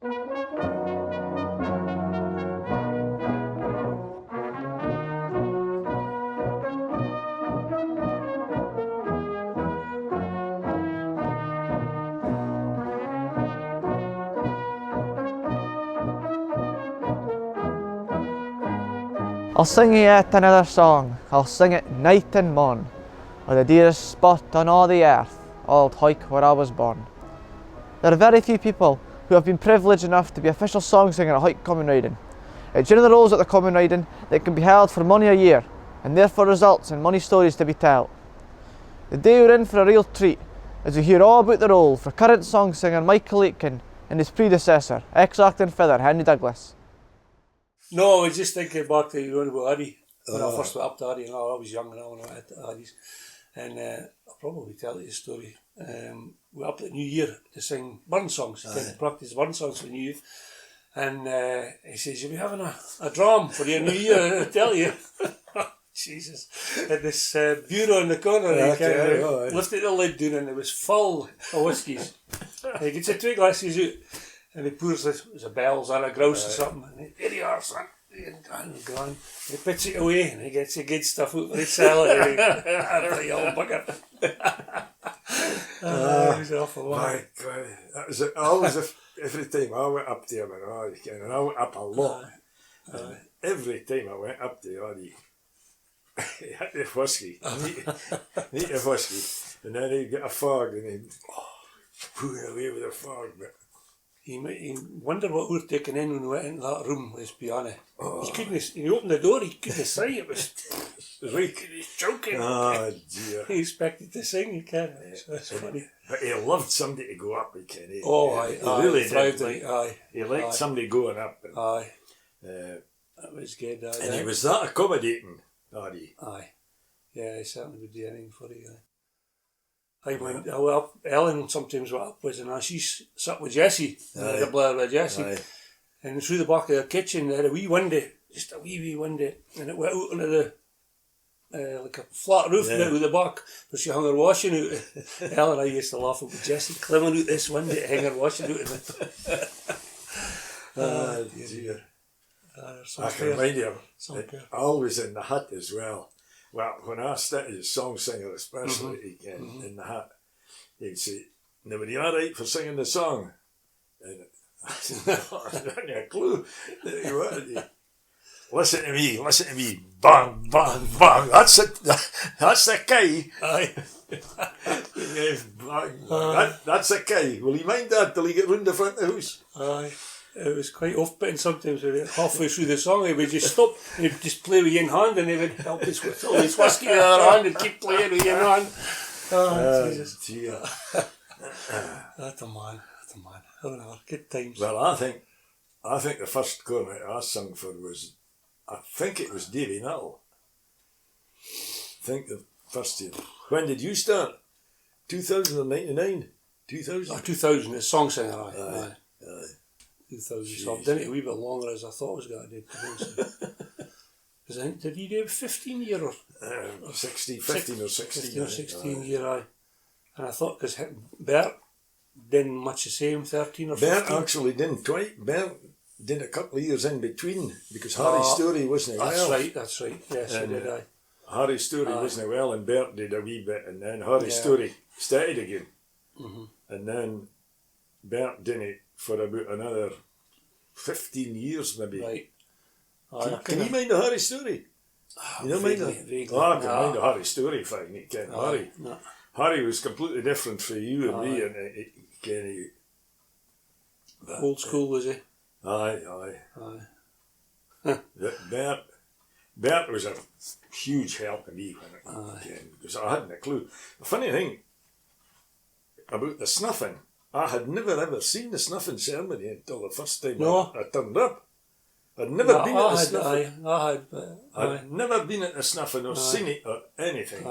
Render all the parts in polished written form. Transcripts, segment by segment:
I'll sing yet another song, I'll sing it night and morn, o' the dearest spot on all the earth, old Hawick where I was born. There are very few people who have been privileged enough to be official song singer at Hawick Common Riding. It's one of the roles at the Common Riding that can be held for mony a year, and therefore results in many stories to be told. The day we're in for a real treat, as we hear all about the role for current song singer Michael Aitken and his predecessor, ex-acting fiddler Henry Douglas. No, I was just thinking back to going about Addy. When I first went up to Addy, I was young and all, when I went to Addy's. And I'll probably tell you the story. We were up at New Year to sing burn songs, to practice burn songs for New Year. And he says, you'll be having a drum for your New Year, I tell you. Jesus. Had this bureau in the corner, and lifted the lid down, and it was full of whiskies. And he gets the 2 glasses out, and he pours this, there's a bells and a grouse or something, and he, here you are, son. And gone. He puts it away, and he gets the good stuff out for his salad. The old bugger. He was awful. My God, that was always every time I went up there, and I went up a lot. Every time I went up there, he had the whiskey, neat the whiskey, and then he'd get a fog, and he'd pull away with the fog. But he wondered what we were taking in when we went into that room with his piano. He opened the door, he couldn't sing, it was like he was choking. Oh dear. He expected to sing, he can't. It's funny. But he loved somebody to go up, he Really did. He liked somebody going up. And, that was good. And he was that accommodating, Addy. Yeah, he certainly would do anything for you. I went up, Ellen sometimes went up with, and she sat with Jessie, the Blair with Jessie. And through the back of the kitchen, they had a wee window, just a wee window, and it went out onto the, like a flat roof with the back, so she hung her washing out. Ellen and I used to laugh at Jessie climbing out this window to hang her washing out of it. Oh dear. I can remind you, always in the hut as well. Well, when I started as song singer, especially in the hut, he'd say, "Now, were you all right for singing the song?" And I said, "No, I hadn't a clue." Listen to me, bang, bang, bang. That's it. That's the key. That's the key. Will you mind that till you get round the front of the house? It was quite off-putting sometimes. Halfway through the song, he would just stop and he'd just play with one hand, and he would help his whiskey in the other hand and keep playing with one hand. Oh, Jesus. Dear. That's a man. Oh, no, good times. Well, I think the first cornet I sung for was, I think it was Davy Nuttall. I think the first year. When did you start? 2099? 2000? 2000, as song singer, Aye. 2000, so I've done it a wee bit longer as I thought I was going to do. Because I think, did he do 15 year or 15 or 16 year, aye. And I thought, because Bert didn't much the same, 13 or 15. Bert actually didn't quite. Bert did a couple of years in between, because Harry Story wasn't well. That's right, yes, he did, aye. Harry Story wasn't well, and Bert did a wee bit, and then Harry Story started again. And then Bert did it for about another 15 years maybe. Right. Can you mind the Harry Story? You don't mind that? I can mind the Harry Story fine. You can. Harry was completely different from you and me, and old school, was he? Aye. Bert was a huge help to me because I hadn't a clue. The funny thing about the snuffing, I had never ever seen the snuffing ceremony until the first time I turned up. I'd never been at the snuffing. I'd never been at the snuffing or seen it or anything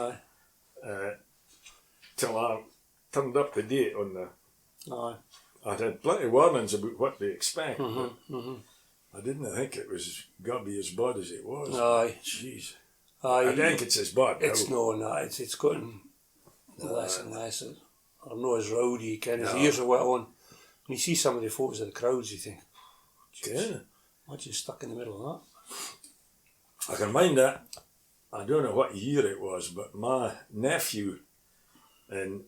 till I turned up the day on the. I'd had plenty of warnings about what to expect. I didn't think it was going to be as bad as it was. Jeez. I think it's as bad now. It's gotten less and less. Or not as rowdy, his ears are wet on. When you see some of the photos of the crowds, you think, Yeah. I'm just stuck in the middle of I can mind that. I don't know what year it was, but my nephew and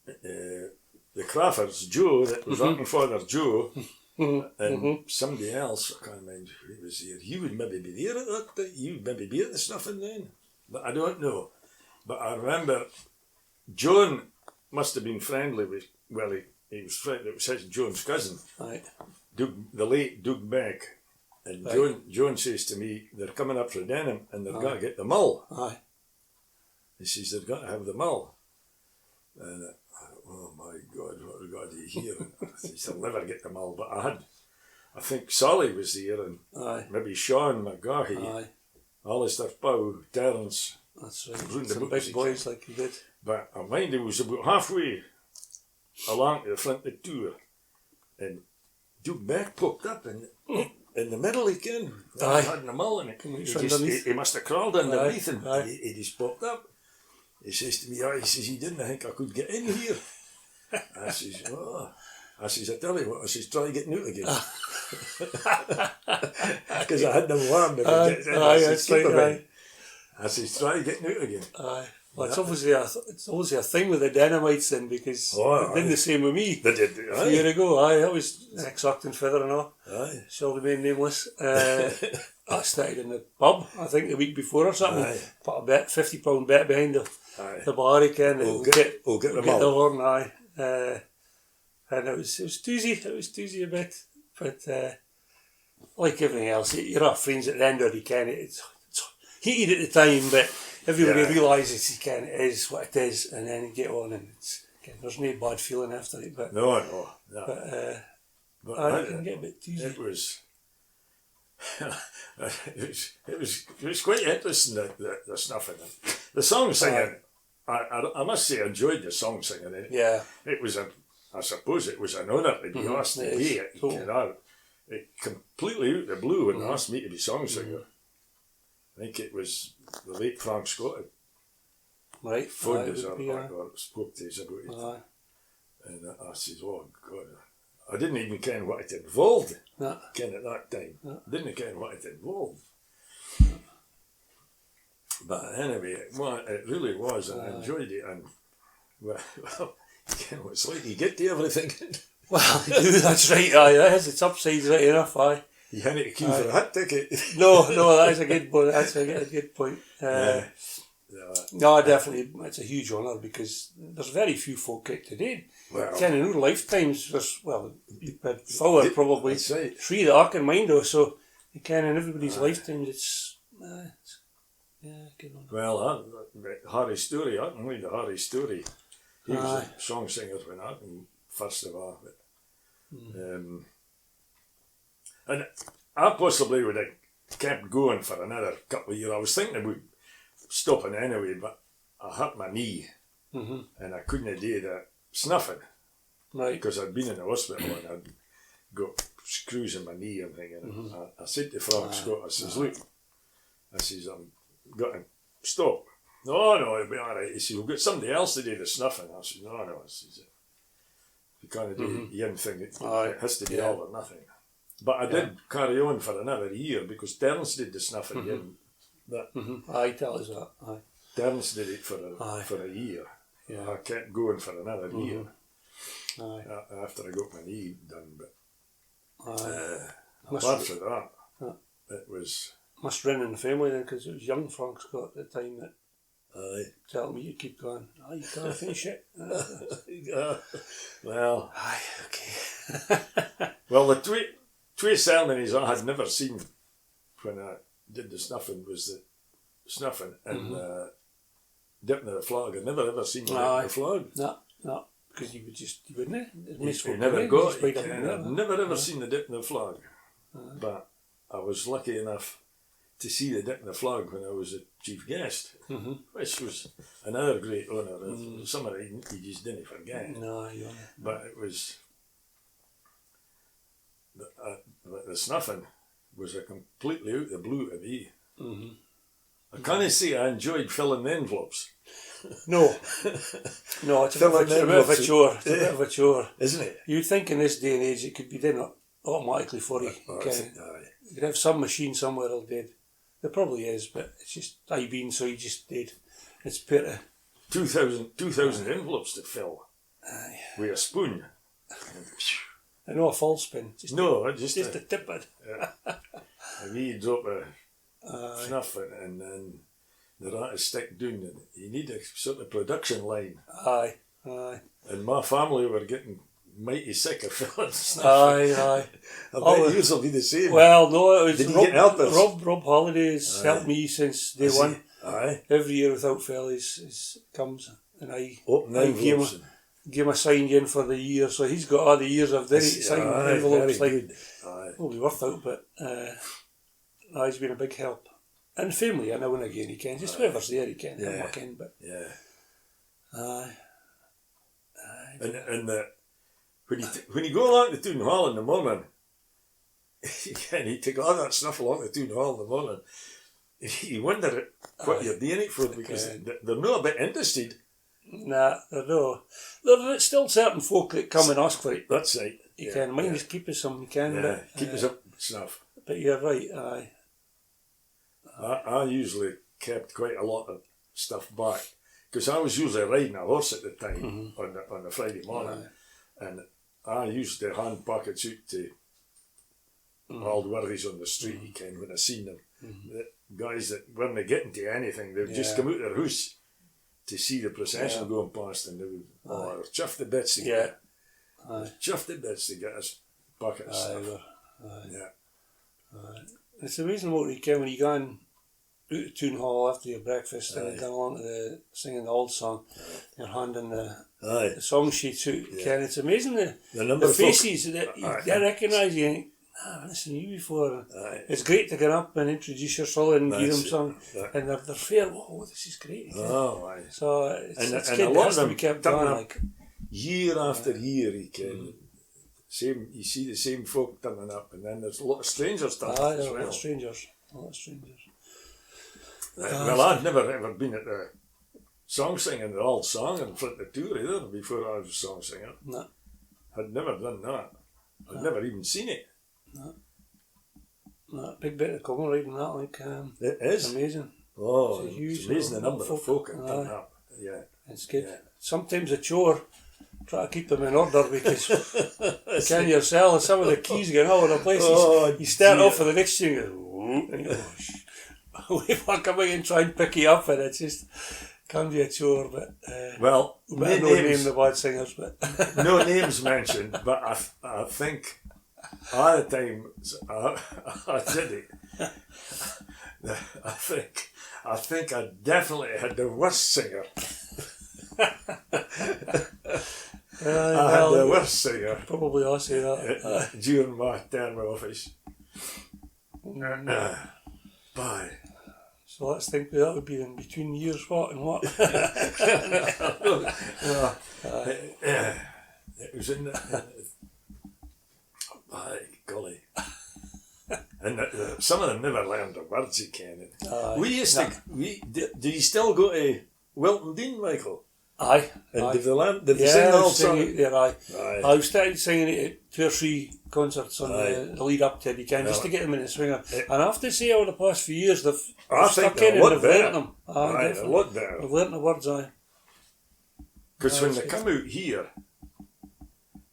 the Craffords, Joe, that was our father Joe, and somebody else, I can't remember who was there. You would maybe be there at that time. You would maybe be at the snuffing then. But I don't know. But I remember John must have been friendly with, well, he was friendly, it was his John's cousin, that. the late Doug Beck. And Right. John says to me, they're coming up for Denham and they've got to get the mull. Aye. He says, they've got to have the mull. And I thought, oh my God, what have we got to do here? And I said, they'll never get the mull. But I think Sally was there and Aye. maybe Sean McGahey, Aye. Alistair Pow, Terence. That's right. Round the Some books, big boys like you did. But I mind it was about halfway along to the front of the tour. And Doug Beck popped up and in the middle again. Aye. Had the mull and Underneath. he must have crawled underneath Aye. and Aye. he just popped up. He says to me, he says, he didn't think I could get in here. I says, oh. I says, I tell you what, I says, try getting out again. Because I had them warm if I get in. I says, keep them in. I says, try getting out again. Aye. Well, it's obviously a thing with the Dynamites then, because Oh, they did the same with me. They did, A year ago, aye, that was ex-Acton Feather and all. Aye. Shall remain nameless. I started in the pub, I think the week before or something. Aye. Put a bet, £50 bet behind Aye. the bar again. We'll get the the mull. horn, aye. And it was doozy a bit. But like everything else, you're not friends at the end of the weekend. It's heated at the time, but everybody realises it is what it is, and then you get on and there's no bad feeling after it. But No. but I can get a bit doozy. It was, it was quite interesting, the snuffing. The song singing, I must say I enjoyed the song singing. Yeah. It was I suppose it was an honour to be asked to be it. It completely out of the blue and asked me to be song singer. I think it was the late Frank Scott Right. phoned us or spoke to us about it. Aye. And I says, oh God, I didn't even ken what it involved. No. Ken at that time. No. Didn't ken what it involved. But anyway, it really was, and I enjoyed it. And well, you know, it's like you get to everything. Well, that's right, aye, that is, it's upsides right enough, aye. You had to queue for a hot ticket. No, that is a good point, that's a good point. Yeah. No, definitely, it's a huge honour because there's very few folk out today. Well, Ken in our lifetimes, there's, Fowler probably, that's right. three that I can mind of, so you can in everybody's lifetimes, it's good honour. Well, Harry Story, I can read the Harry Story. He was a song singer when I can first of all. But, and I possibly would have kept going for another couple of years. I was thinking about stopping anyway, but I hurt my knee and I couldn't do the snuffing. Right. Because I'd been in the hospital and I'd got screws in my knee and thing. And I said to Frank Scott, I says, look, I says, I'm got to stop. No, it'll be all right. He says, we've got somebody else to do the snuffing. I said, no. I says, you can't do the young thing. It has to be all or nothing. But I did carry on for another year because Terence did the snuffing again. Aye, tell us that. Aye. Terence did it for a year. Yeah. I kept going for another year Aye. after I got my knee done. But Must apart from that, it was... Must run in the family then, because it was young Frank Scott at the time that telling me to keep going. Oh, you can't finish it. Well... Aye, okay. Well, the two ceremonies I had never seen when I did the snuffing was the snuffing and dipping of the flag. I'd never ever seen the dipping of the flag. No, because you wouldn't. You never got it. I've never ever seen the dipping of the flag. But I was lucky enough to see the dipping of the flag when I was a chief guest, which was another great honour. Some of it you just didn't forget. No, but it was... The snuffing was a completely out of the blue to me. I can't say I enjoyed filling the envelopes. No. No, it's a filling bit of a envelopes. chore. It's a bit of a chore. Isn't it? You'd think in this day and age it could be done automatically for you. You could have some machine somewhere all dead. There probably is, but it's just been so you just did. It's better. 2,000 envelopes to fill with a spoon. I know a full spin. Just just a tip it. a wee drop of snuff and then the rat is stick down. And you need a sort of production line. Aye. And my family were getting mighty sick of filling snuff. Aye. I bet yours will be the same. Well, no, it was Did you get helpers? Rob Holiday's helped me since day one. Aye. Every year without fail, he comes and I give him a signed in for the year, so he's got all the years of this signed envelopes. Like, will be worth out, but he's been a big help. And family, now and again he can. Just whoever's there he can. But when you go along to Toon Hall in the morning, you take all that snuff along to Toon Hall in the morning. You wonder what you're doing it for, because they're not a bit interested. Nah, they're no. There's still certain folk that come and ask for it. That's right. You can. Mind just keep us some, you can. Yeah, but, keep us up snuff. But you're right, aye. I usually kept quite a lot of stuff back, because I was usually riding a horse at the time on the Friday morning, and I used to hand packets out to old worthies on the street, you can, when I seen them. The guys that weren't getting to anything, they would just come out their house to see the procession going past, and they would chuff the bits to get chuff the bits to get us bucket of stuff. It's amazing what you can when you go in out to Toon Hall after your breakfast and go along to the singing the old song, you're handing the song sheets out. Ken, it's amazing the faces that you recognise. You think, I haven't seen you before. It's great to get up and introduce yourself and give them some, and they're fair. Whoa, this is great. So it's a lot of them be kept on, like year after year. You can you see the same folk turning up, and then there's a lot of strangers turning up as well. A lot of strangers. Well, I'd never ever been at the song singing, the old song in front of the tour either before I was a song singer. No. I'd never done that. I'd never even seen it. No, big bit of cover riding that, like it is it's amazing. Oh, it's amazing the number of folk that turn up. Yeah, it's good. Sometimes a chore. Try to keep them in order, because you can yourself, some of the keys get all over the place. You start off with the next thing, and you go, we back away and try and pick you up, and it just can be a chore. But well, no name the bad singers, but no names mentioned. But I think at the time I did it. I think I definitely had the worst singer. I had the worst singer. Probably I say that during my term of office. Bye. So let's think that would be in between years what and what. It was in the by golly. And some of them never learned the words, you can. We used to. Do you still go to Wilton Dean, Michael? Aye. And did they sing the whole song? I was started singing it at 2 or 3 concerts on the lead up to it, you can, just to get them in the swing. And I have to say, over the past few years, they've stuck in and they've learnt them. A lot better. They've learnt the words, Because when they come out here,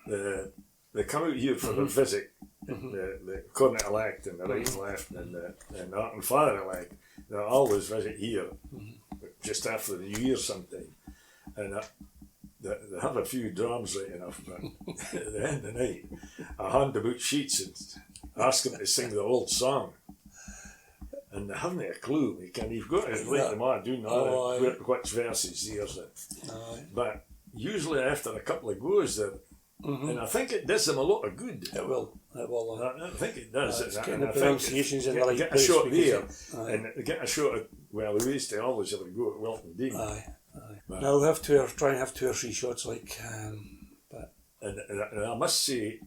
they come out here for the visit, the cornet-elect and the right and left and the art and father-elect, they always visit here, just after the New Year sometime. And they have a few drums right enough, but at the end of the night, I hand them out sheets and ask them to sing the old song. And they haven't a clue. You've got to let them on, do know which verses there's it. But usually after a couple of goes, and I think it does them a lot of good. It will. I think it does. It's getting the pronunciations in the right get place. A shot there, and get a shot at, well, we used to always have a go at Wilton Dean. Now we'll try and have 2 or 3 shots, like. But and I must say,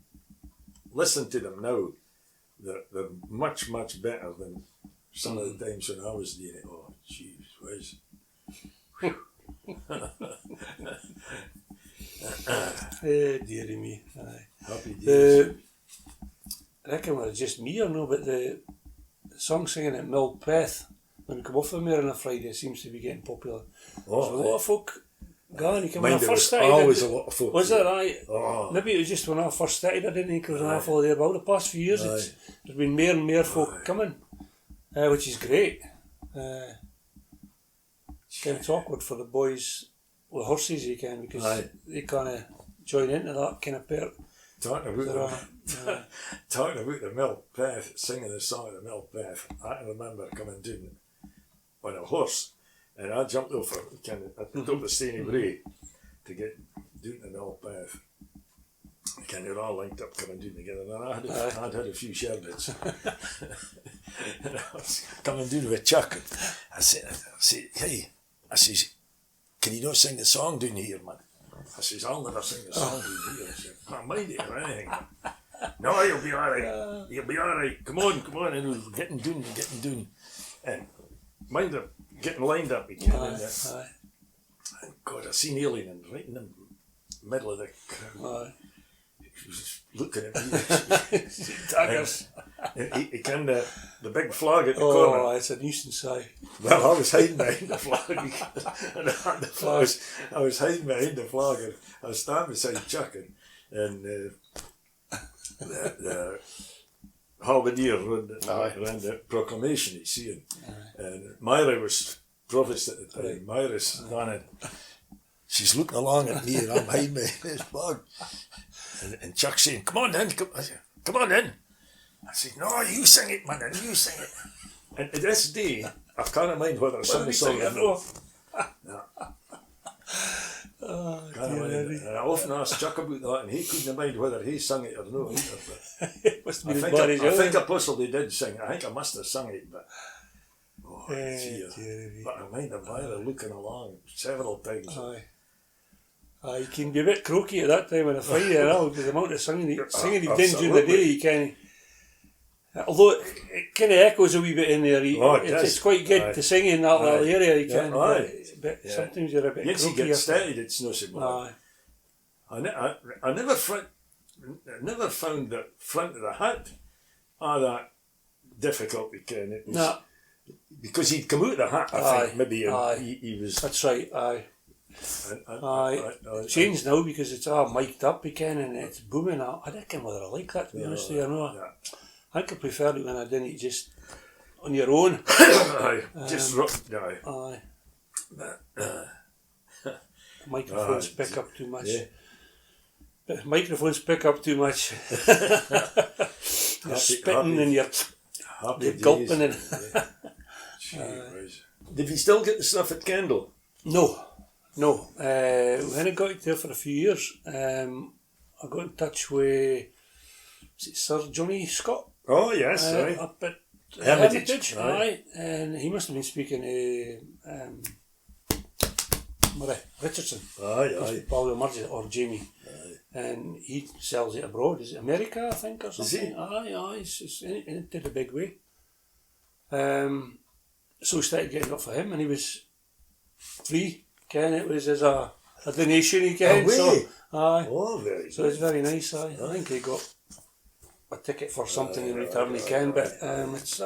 listen to them now. They're much better than some of the times when I was doing it. Oh, jeez, whiz. Dearie me. Aye. Happy days. I reckon it was just me or no, but the song singing at Milpeth, when we come off of there on a Friday, seems to be getting popular. There's a lot of folk going. When I Mind, there first was started, always a lot of folk. was it right? Oh. Maybe it was just when I first started, I didn't think there was an awful there, but over the past few years, there's been more and more folk coming, which is great. It's kind of awkward for the boys with horses, you can, because they kind of join into that kind of perk. Talking about the Milpeth, singing the song of the Milpeth, I can remember coming down on a horse, and I jumped over, I picked up the Steny Bray to get down to Milpeth. They're all linked up coming down together, and I'd had a few sherbets. And I was coming down with Chuck, and I said, hey, I says, can you not sing the song down here, man? I says, I'll never sing the song down here. I said, not mind it or anything. No, you'll be alright. You'll be alright. Come on. And we were getting down. And mind her getting lined up again. And God, I seen Alien right in the middle of the crowd. He was looking at me. Daggers. He kind of, the big flag at the corner. Oh, it's a nuisance, Well, I was hiding behind the flag. I was hiding behind the flag, and I was standing beside Chuck, and the halberdier ran the proclamation, you see, and Myra was provost at the time. Myra's done it. She's looking along at me, and I'm hiding behind this flag. And Chuck saying, come on then. Come on then. I said, no, you sing it, man, and you sing it. And to this day, I can't mind whether I sang the song or not. No. And I often asked Chuck about that, and he couldn't mind whether he sang it or not either. I think I possibly did sing it. I think I must have sung it, but but I mind the Myra looking along several times. You can be a bit croaky at that time on a Friday, because the amount of singing he did during the day, you can. Although it kind of echoes a wee bit in there, it's quite good to sing in that little area, you can. But sometimes you're a bit once croaky. You get started, it's no so bad. I never found the front of the hat that difficult, you can. It was, because he'd come out of the hat, I think, maybe he was. That's right, It's changed now because it's all mic'd up again and it's booming. I don't know whether I like that, to be honest with you or not. I think I prefer it when I didn't just on your own. Just microphones pick up too much. But microphones pick up too much. You're spitting and you're gulping and. Did he still get the stuff at Kendal? No. When I got there for a few years, I got in touch with Sir Johnny Scott. Oh yes, up at Hermitage, and he must have been speaking to Murray Richardson. Probably Murray or Jamie. And he sells it abroad. Is it America, I think, or something? He's into the big way. So we started getting up for him, and he was free. Ken, it was as a donation, he came. So it's very nice. I think he got a ticket for something in return, he can. But it's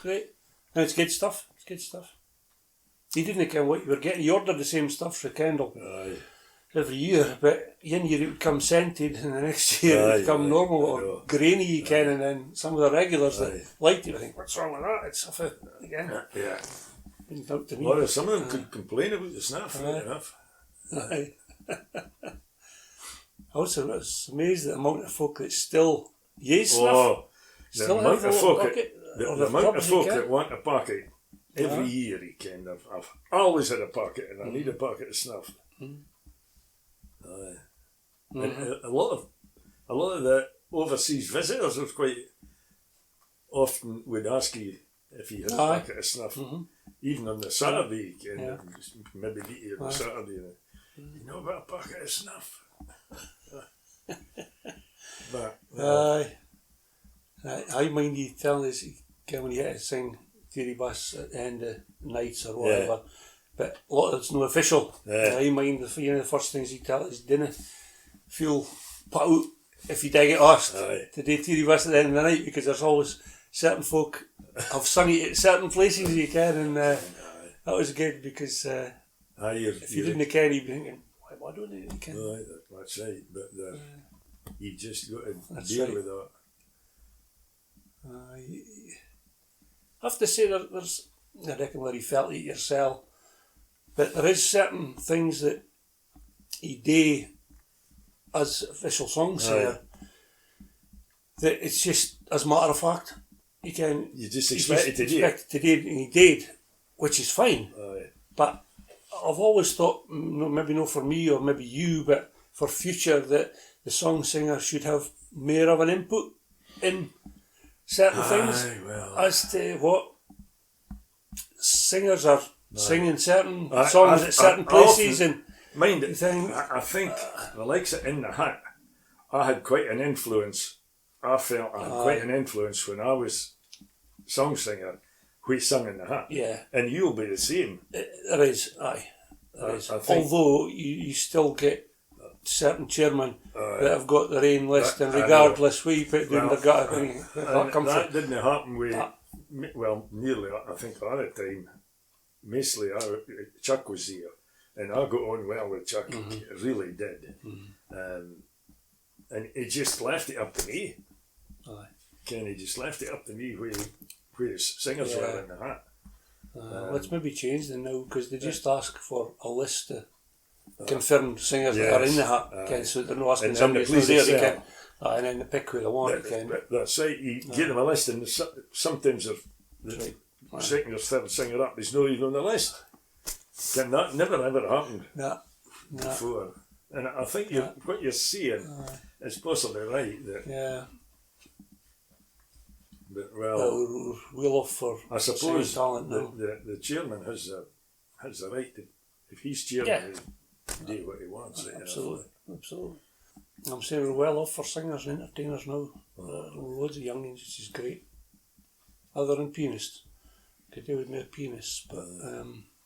great. And it's good stuff. He didn't care what you were getting. He ordered the same stuff for Kendal every year, but in year it would come scented, and the next year it would come normal or grainy, you can. And then some of the regulars that liked it, I think, what's wrong with that? It's stuff again. Well, some of them could complain about the snuff, enough. I was amazed at the amount of folk that still use snuff. The amount of folk that want a pocket every year, he can. I've always had a pocket, and I need a pocket of snuff. And a lot of the overseas visitors was quite often would ask you if you had a pocket of snuff. Even on the Saturday, maybe meet you on the Saturday. You know about a pocket of snuff? I mind you telling us when you get to sing Dairy Bus at the end of nights or whatever, but a lot of it's no official. I mind the first things he tell us dinner. feel put out if you did get asked Aye. to do TV West at the end of the night, because there's always certain folk have sung it at certain places you can, and that was good, because if you didn't care, you'd be thinking, why don't they ken? Right, that's right, but you just got to That's deal right. with that. I have to say there's, I reckon where you felt it yourself, but there is certain things that you do as official songs here that it's just as a matter of fact. You can You just expect it to do. expect to do it, and he did, which is fine. Aye. But I've always thought, maybe not for me or maybe you, but for future, that the song singer should have more of an input in certain things well. as to what singers are singing certain songs at certain places. And Mind you it, think, I think the likes of In the Hat, I had quite an influence. I felt I had quite an influence when I was song singer, we sung In the Hat. yeah, And you'll be the same. there is, aye. There is. I think- Although you still get certain chairmen that have got their own list, and I know. regardless where you put it down, Well, they've got a thing. That And comes that from. didn't happen with, well, nearly, I think all the time, mostly Chuck was here, and I got on well with Chuck, it really did. And he just left it up to me. Aye. Kenny just left it up to me where the singers were In the Hat. Let's maybe change them now, because they just ask for a list of confirmed singers that are in the hat, Ken, so they're not asking And somebody somebody please there, they excel. can, and then they pick who they want, Ken. But that's right, you get them a list, and sometimes the second or third singer up is not even on the list. And that never ever happened Nah. before. And I think what you're seeing is possibly right. Yeah. But We're well off for I suppose talent now. the chairman has the right to, if he's chairman, to do what he wants. Absolutely. I'm saying we're well off for singers and entertainers now. Loads of youngins, which is great. Other than pianists. Could do with more pianists, but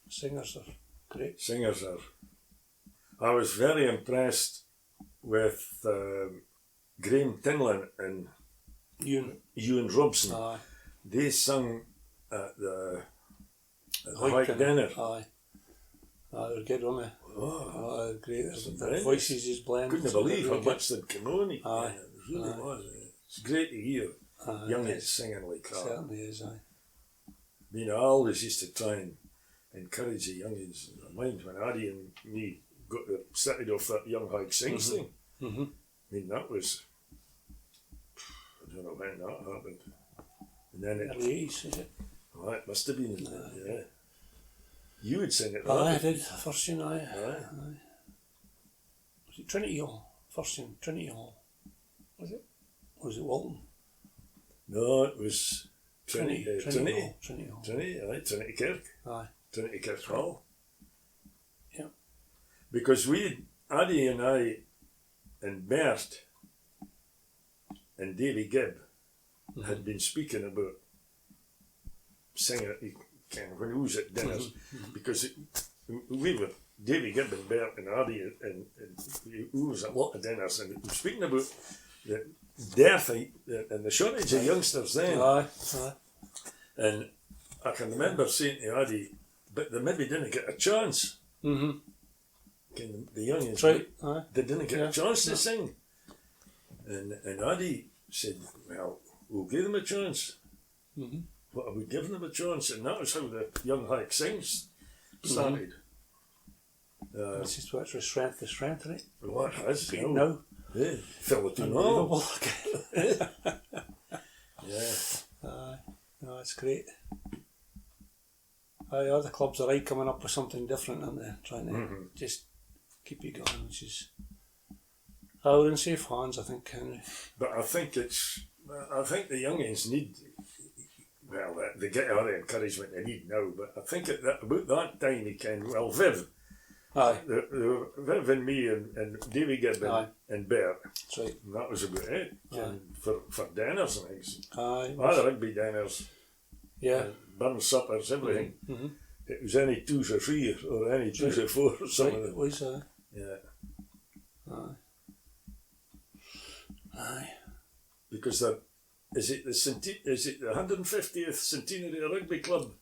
singers are great. Singers are. I was very impressed with Graham Tinlin and Ewan Robson. Aye. They sung at the Hawick Hawick dinner. Aye. They're good, weren't they? Oh, Great. Some Their brilliant. voices is blended. couldn't believe how much they'd come on. Aye. It really was. It's great to hear youngins singing like that. Certainly is, aye. You know, I always used to try and encourage the youngins. I mind when Addy and me started off that Young Hike Sings thing. Mm-hmm. I mean, that was, I don't know when that happened. And then Early 80s, is it? well, it must have been, yeah. You would sing it, Aye, I right? did. First tune, aye. Aye. Was it Trinity Hall? First tune, Trinity Hall. Was it? Or was it Walton? No, it was Trinity. Trinity Hall. Trinity Hall. Trinity Kirk. Aye. Trinity Kirk Hall. Yeah. Because Addy and I, and Bert, and Davy Gibb had been speaking about singing when we was at dinners, because we were, Davy Gibb and Bert and Addy and we was at a lot of dinners, and we were speaking about the dearth and the shortage of youngsters then. Aye. And I can remember saying to Addy, but they maybe didn't get a chance. Mm-hmm. The youngins, That's right. Aye. they didn't get Yeah. a chance to sing. And Addy said, well, we'll give them a chance. Mm-hmm. What are we giving them a chance? And that was how the Young Hike Sings started. It's just what's from strength to strength, isn't it? What has Great now. Yeah, Filipino. Unbelievable. Yeah. Aye. No, it's great. Aye, other clubs are right coming up with something different, aren't they? Trying to just keep it going, which is... we're in safe hands, I think, Henry. But I think the youngins need, well, they get all the encouragement they need now, but I think about that time he can, well, Viv, Aye. Viv and me and Davy Gibb and Bert, That's right. and that was about it. And for dinners and things. Aye. All the rugby dinners, Yeah. burn suppers, everything. Mm-hmm. It was any 2s or 3 or any 2s or 4 or something. Right, it was, Yeah. aye. Aye. Because is it the 150th centenary of Rugby Club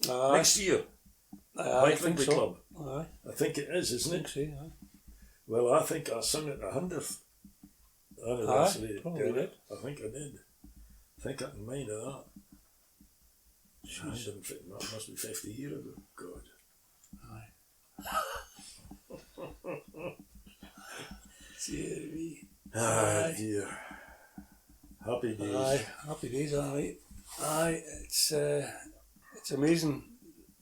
Aye. next year? I think Rugby so. Club. Aye. I think it is, I isn't think it? so, aye. Well, I think I sung it the 100th anniversary. probably did. I think I did. I think I can mind of that. That must be 50 years ago. God. Aye. Dear me. Ah, Aye. dear. Happy days. Aye, happy days, aye. Aye, it's amazing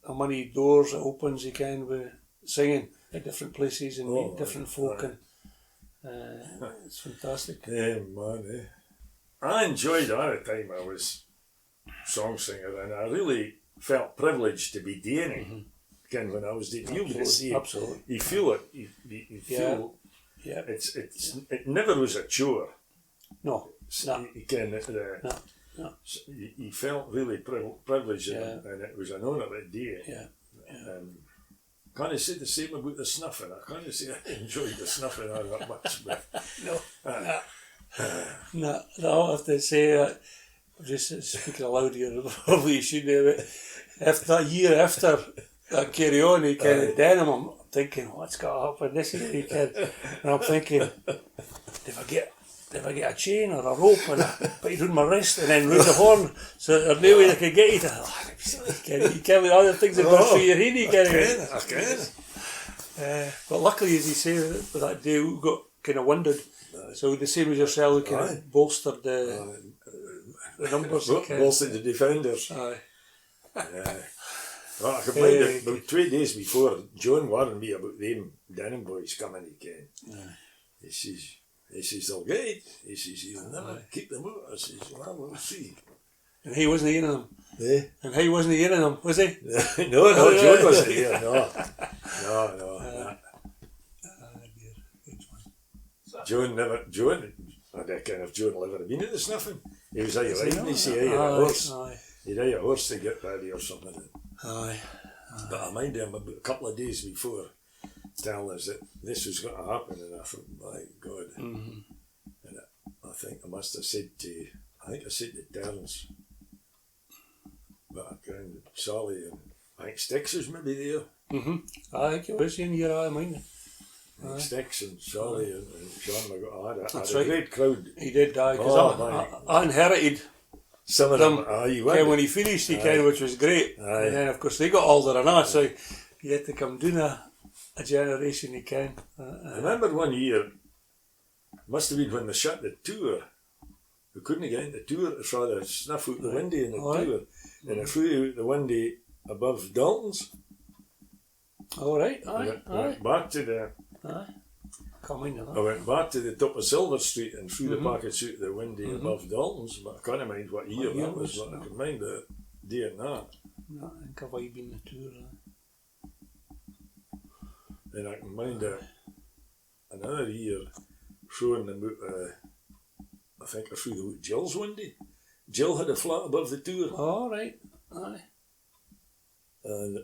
how many doors it opens you can with singing at different places and meet different folk, and it's fantastic. Yeah, man, eh. I enjoyed that at the time I was song singer, and I really felt privileged to be doing it. Again, when I was doing it, Absolutely. you feel it. You feel Yeah. it never was a chore. No. No. You felt really privileged, and it was an honour to do it. Yeah. Can't say the same about the snuffing. I can't say I enjoyed the snuffing all that much, but No, I have to say that, just speaking aloud here, probably you should do it. After that year after that carry on, you kind of denim, I'm thinking, what's got to happen this year, you can? And I'm thinking, if I get a chain or a rope and I put it on my wrist and then round the horn, so there's no way they can get you. You can't with other things that go through your head, you can't. I can. But luckily, as you say, with that day, we got kind of winded. So the same as yourself, we kind of bolstered the numbers. Bolstered the defenders. Aye. Well, I can mind it, about 2 days before, John warned me about them Denham boys coming again. He says, they'll get it. He says, you'll never keep them out. I says, well, we'll see. And he wasn't in them. Eh? And he wasn't in them, was he? no, John wasn't here, no. John, I reckon if John never been at the snuffing, he was either riding, he had a horse. He'd had a horse to get ready or something. Aye. But I mind him about a couple of days before telling us that this was going to happen, and I thought, my God. And I think I must have said to Terence, but I kind of Sally and I think Sticks was maybe there. I think it was in your eye, mind. Sticks and Sally and Sean McGraw. That's had a great crowd. He did die, because I inherited some of them. You when he finished, he came, which was great. And then, of course, they got older than us, so he had to come down a generation, he can. I remember one year, must have been when they shut the tour. We couldn't get into the tour to try to snuff out the windy in the tour. And I flew out the windy above Dalton's. All right, Went back to the... I went back to the top of Silver Street and threw the packets out the windy above Dalton's, but I can't mind what year that was, but I can mind the doing that. No, I think I've been the tour. And I can mind another year throwing them out, I think I threw them out Jill's windy. Jill had a flat above the tour. All right, And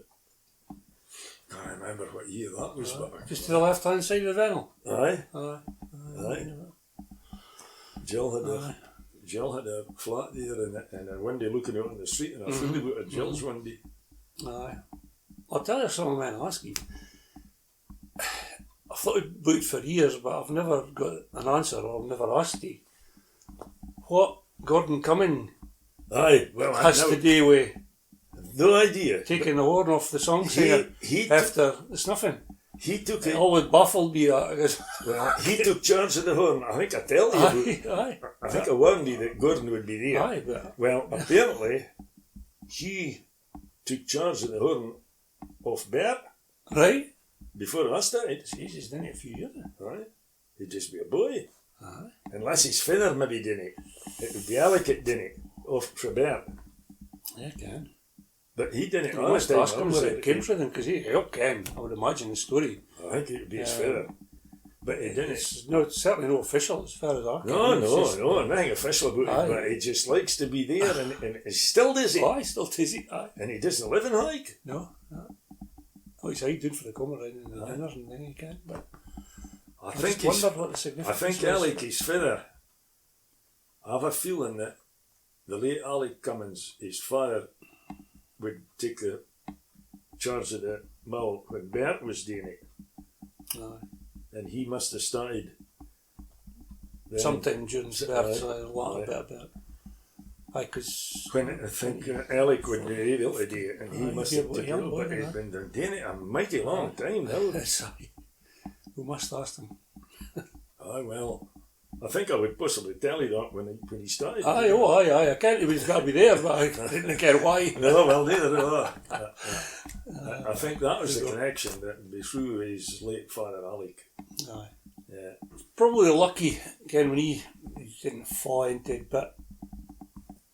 I can't remember what year that was, but just to the left hand side of the vinyl. Aye. Jill had a flat there and a windy looking out on the street, and I threw them out at Jill's windy. Aye. I'll tell you something when I ask you. I've thought about it for years, but I've never got an answer, or I've never asked you. What Gordon Cumming has to do with no idea taking the horn off the song singer after the snuffing? He took it. Always baffled me that, because he took charge of the horn. I think I tell you I think I warned you that Gordon would be there. Well, apparently he took charge of the horn off Bert. Right. Before I started. Jesus, didn't it, a few years ago? Aye. He'd just be a boy. Unless his father maybe didn't. It would be Alec that didn't, off for Bert. Yeah, can. But he didn't. You must ask him where it came from, because he helped Ken, I would imagine, the story. I think it would be his father. But he didn't. It's certainly no official as far as I can. No, nothing official about it, but he just likes to be there, and he still does it. He still does it. And he doesn't live in Hawick. No. Oh, he's out doing for the camera and the dinners and then he can. But I just think wondered what the I significance think was. Alec, his father, I have a feeling that the late Alec Cummins, his father, would take the charge of the mill when Bert was doing it. Aye. And he must have started then. Sometime during Bert's Aye. a lot Aye. about Bert. Aye, because When I think Alec would be able to do it, and he Aye, must he'd have be a taken young it, boy, but he's aye. been doing it a mighty long time now. we must ask him. Aye, well, I think I would possibly tell you that when he started. Aye, oh, aye, I can't. He's got to be there, but I didn't care why. No, well, neither do I. I think that was the connection that would be through his late father, Alec. Aye. Yeah. Probably lucky, again, when he didn't fall into it, but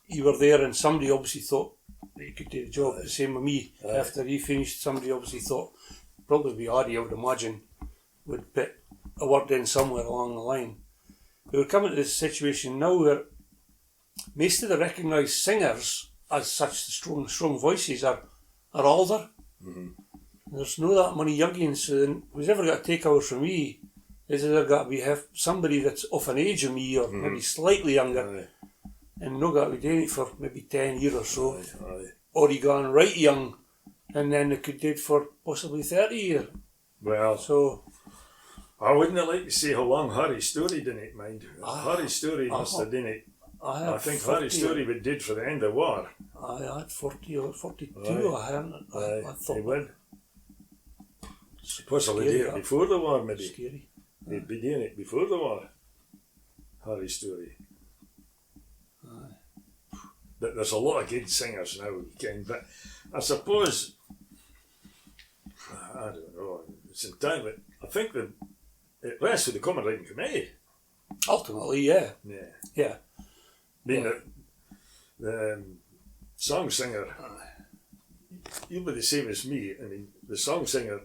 you were there and somebody obviously thought that you could do the job. The same with me. Aye. After he finished, somebody obviously thought, probably be Adi, I would imagine, would put a word in somewhere along the line. But we're coming to this situation now where most of the recognised singers, as such, the strong voices, are older. Mm-hmm. There's no that many youngins, so then who's ever got to take over from me is either got to be have somebody that's of an age of me or maybe slightly younger, Aye. and no got to be doing it for maybe 10 years or so, Aye. or he gone right young, and then they could do it for possibly 30 years. Well, So I wouldn't have liked to see how long Harry Story didn't mind. Harry Story must have done it. I think Harry Story would did for the end of the war. I had 40 or 42. Aye. I hadn't. Aye, I thought he would. Possibly do it before the war, maybe. Scary. He'd be doing it before the war. Harry Story. But there's a lot of good singers now, Ken. But I suppose, I don't know. It's entirely. I think the it rests with the Common Riding Committee. Ultimately, yeah. Yeah. Yeah. Being the song singer, you'll be the same as me. I mean, the song singer,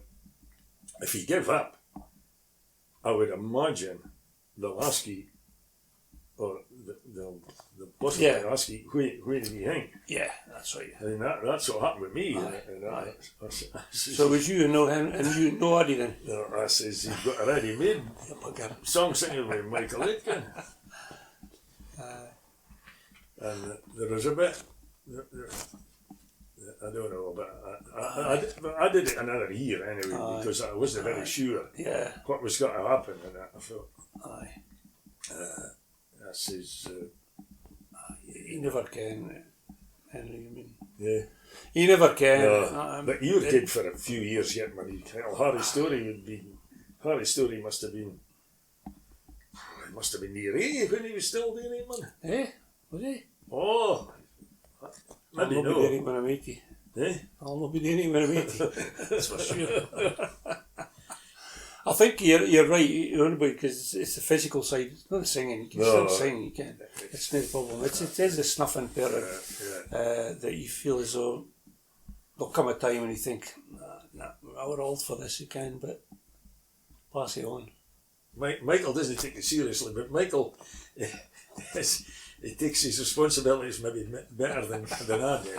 if he give up, I would imagine they'll ask you, or they'll possibly ask you, where do you think? Yeah, that's right. I mean, that's what happened with me. Aye. So was you know him and you know Adi then? I says, he's got a ready-made song singer with Michael Aitken. And there was a bit, I don't know, but I did it another year anyway, because I wasn't very sure what was going to happen, and I thought, I says, you never can, Henry, I mean. yeah. You never can. No, but you did for a few years yet, man. Harry Story must have been near 80 when he was still doing it, man. Eh? Was he? Oh, I'll maybe not be doing it when I'm 80. Eh? I'll not be doing it when I'm 80. That's for sure. I think you're right, because it's the physical side. It's not the singing. You can still sing. You can. It's no problem. It is the snuffing part that you feel as though there'll come a time when you think, nah, we're old for this. You can, but pass it on. Michael doesn't take it seriously, but Michael, he takes his responsibilities maybe better than I did.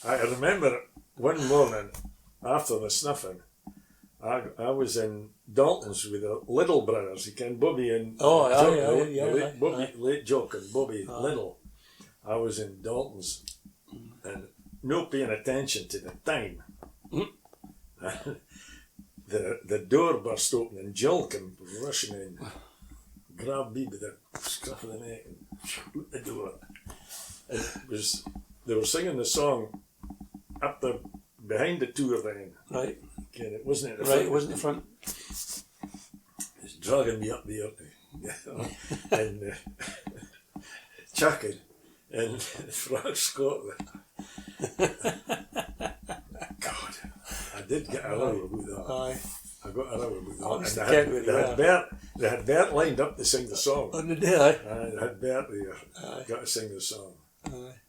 I remember one morning after the snuffing, I was in Dalton's with the Little brothers. You can Bobby and late Jock and Bobby Little. I was in Dalton's and not paying attention to the time. The door burst open and Jill came rushing in, grabbed me by the scruff of the neck and shut the door. And they were singing the song up there behind the tour then. Right. Okay, it wasn't at the right, front. it wasn't the front. It's dragging me up there and chucking and Frank Scotland. God, I did get a row about that. Aye. I got a row about Honest that. to And they had Bert lined up to sing the song. On the day, aye. They had Bert there, got to sing the song. Aye.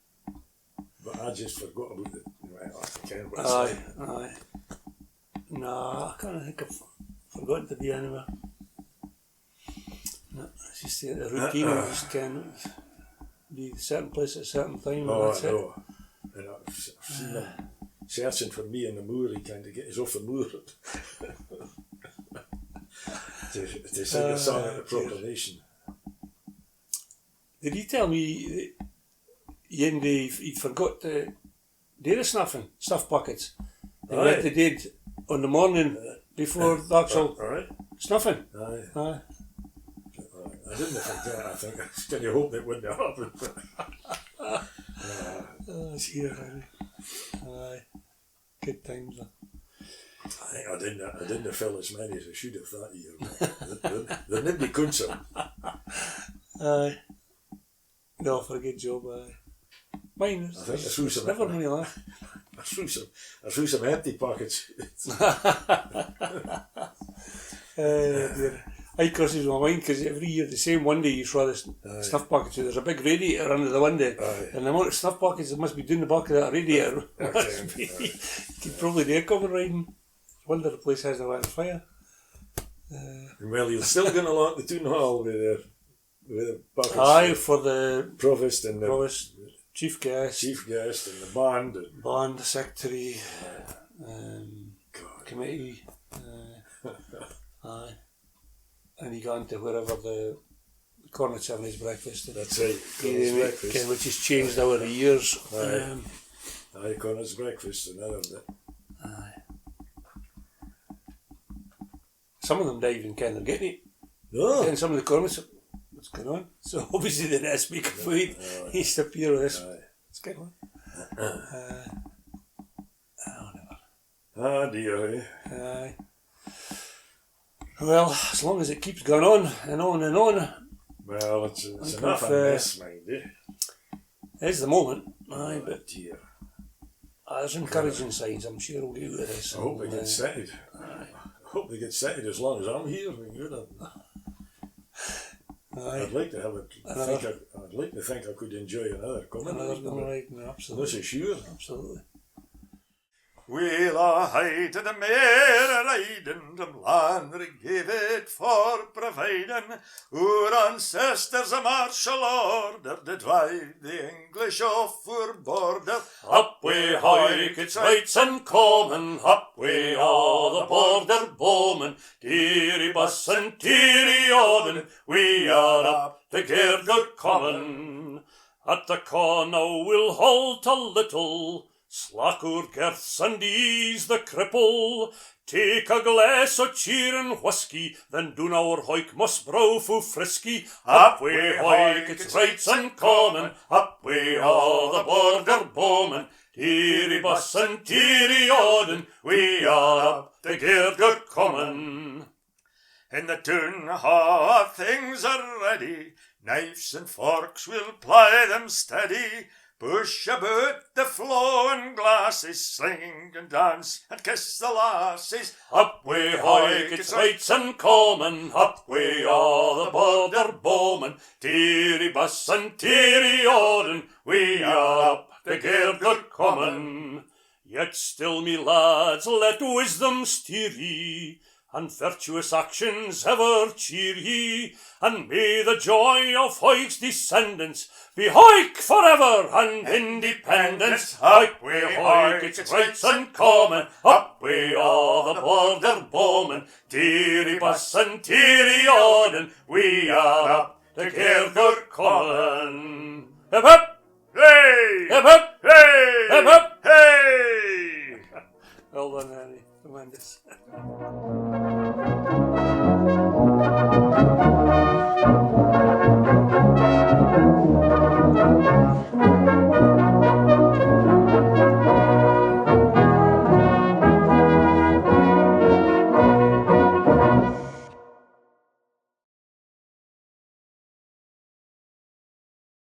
But I just forgot about it. I can't what it's like. Aye. Nah, I can't think I've forgotten to be anywhere. No, it's just the routine of just can be a certain place at a certain time. Oh, and that's I know. And I've seen them searching for me in the moor. He kind of get us off the moor. to sing a song at the proclamation. Did he tell me he'd forgot to do the snuff buckets? They went to did on the morning before the actual snuffing. Aye. I didn't think that. I think can you hope that wouldn't have happened. Oh, it's here, really. Aye. Good times. I think I didn't fill as many as I should have that year. They're nobody council. Aye. No, for a good job, aye. Mine, I think I threw some. never really laugh. I threw some empty pockets. Dear. I crosses my mind because every year the same window you throw the snuff buckets. So there's a big radiator under the window, and the amount of snuff buckets that must be down the back of that radiator. You could probably do a cover riding. Wonder the place has a fire. Well, you're still going along the Toon Hall with the buckets. Aye, for the provost and the chief guest and the band. Band, the secretary, committee. Aye. And he got into wherever the Cornet Seventies breakfast. That's right. Breakfast. Which has changed over the years. Aye, Cornet's breakfast, another bit. Aye. Some of them don't even kind of get it. No. And some of the Cornets, what's going on? So obviously they didn't speak of food. He used to appear with this. What's going on? Ah, dear. Aye. Well, as long as it keeps going on and on and on. Well, it's enough a mess, mind you. It's the moment, aye, but dear. There's encouraging signs. I'm sure we'll get with this. I hope they get settled. I hope they get settled as long as I'm here. I'd like to have it. I'd like to think I could enjoy another coming. Absolutely. This is sure. Absolutely. We'll a hide to the mare riding from land that gave it for providing. Our ancestors a martial order to drive the English off our border. Up we Hawick, its rights uncommon, up we all the border bowmen. Deary bus and deary Odin, we are up the Girdle common. At the corner we'll halt a little, slack our girths and ease the cripple. Take a glass of cheer and whisky, then doon our hoik must brow fu frisky. Up we Hawick, its rights uncommon, up we all the border bowmen. Deary bus and deary Odin, we are up the Girdle common. In the Toon Hall things are ready, knives and forks will ply them steady. Push about the flowing glasses, sing and dance and kiss the lasses. Up we Hawick, its rights uncommon, up we all the border bowmen. Deary bus and deary Odin, we are up the Girdle common. Yet still, me lads, let wisdom steer ye, and virtuous actions ever cheer ye, and may the joy of Hawick's descendants be Hawick forever and independence. Up we Hawick, its rights uncommon, up we all the border bowmen. Deary bus and deary Odin, we are up the Girdle common. Hip hip! Hey! Hip hip! Hey! Hip hip! Hey! Well done, Harry. Tremendous.